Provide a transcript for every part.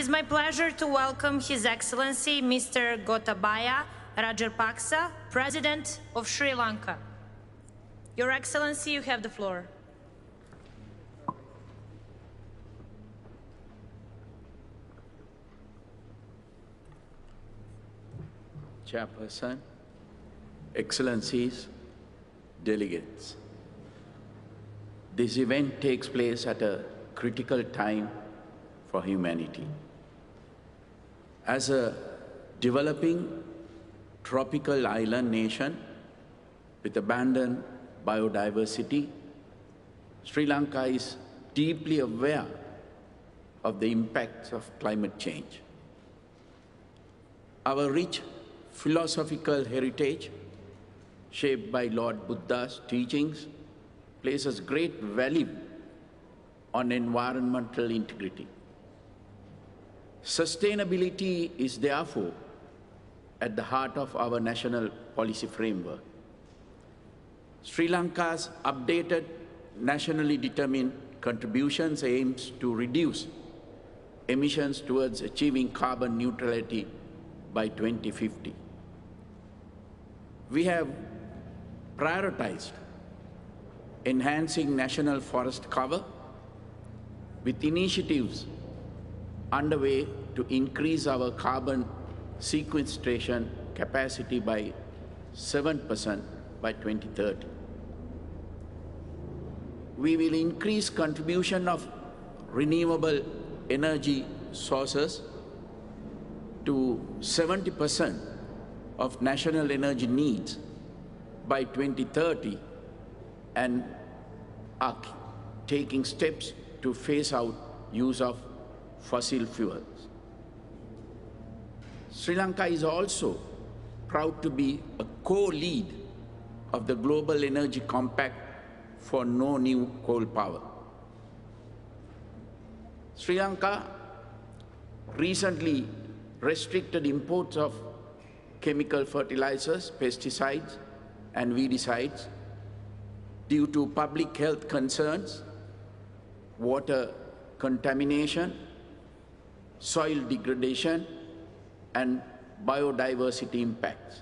is my pleasure to welcome His Excellency Mr. Gotabaya Rajapaksa, President of Sri Lanka. Your Excellency, you have the floor. Chairperson, Excellencies, delegates. This event takes place at a critical time for humanity. As a developing tropical island nation with abundant biodiversity, Sri Lanka is deeply aware of the impacts of climate change. Our rich philosophical heritage, shaped by Lord Buddha's teachings, places great value on environmental integrity. Sustainability is therefore at the heart of our national policy framework. Sri Lanka's updated nationally determined contributions aims to reduce emissions towards achieving carbon neutrality by 2050. We have prioritized enhancing national forest cover with initiatives underway to increase our carbon sequestration capacity by 7% by 2030. We will increase contribution of renewable energy sources to 70% of national energy needs by 2030 and are taking steps to phase out use of fossil fuels. Sri Lanka is also proud to be a co-lead of the Global Energy Compact for no new coal power. Sri Lanka recently restricted imports of chemical fertilizers, pesticides, and weedicides due to public health concerns, water contamination, soil degradation, and biodiversity impacts.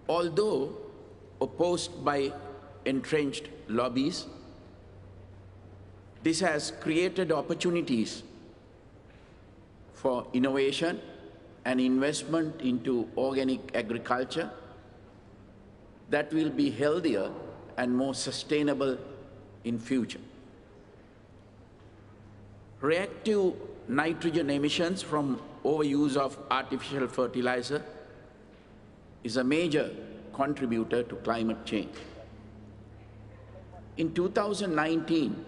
Although opposed by entrenched lobbies, this has created opportunities for innovation and investment into organic agriculture that will be healthier and more sustainable in future. Reactive nitrogen emissions from overuse of artificial fertilizer is a major contributor to climate change. In 2019,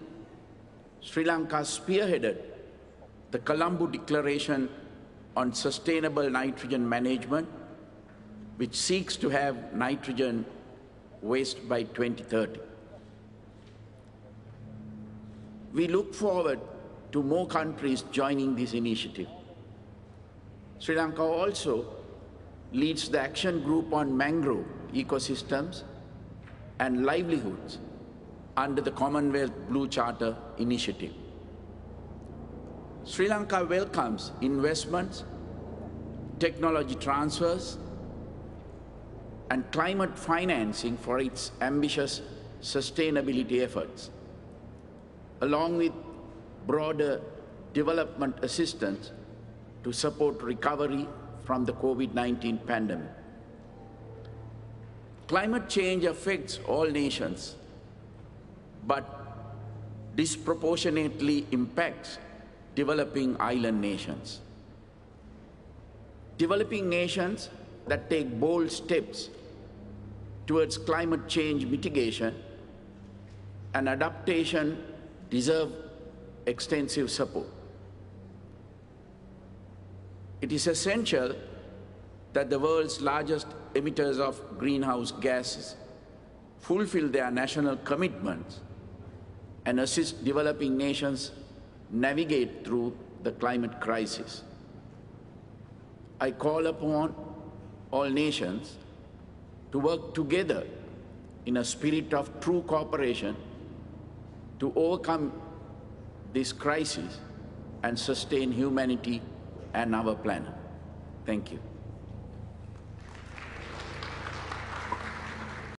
Sri Lanka spearheaded the Colombo Declaration on Sustainable Nitrogen Management, which seeks to have nitrogen waste by 2030. We look forward to more countries joining this initiative. Sri Lanka also leads the action group on mangrove ecosystems and livelihoods under the Commonwealth Blue Charter initiative. Sri Lanka welcomes investments, technology transfers, and climate financing for its ambitious sustainability efforts, along with broader development assistance to support recovery from the COVID-19 pandemic. Climate change affects all nations, but disproportionately impacts developing island nations. Developing nations that take bold steps towards climate change mitigation and adaptation deserve extensive support. It is essential that the world's largest emitters of greenhouse gases fulfill their national commitments and assist developing nations navigate through the climate crisis. I call upon all nations to work together in a spirit of true cooperation to overcome this crisis and sustain humanity and our planet. Thank you.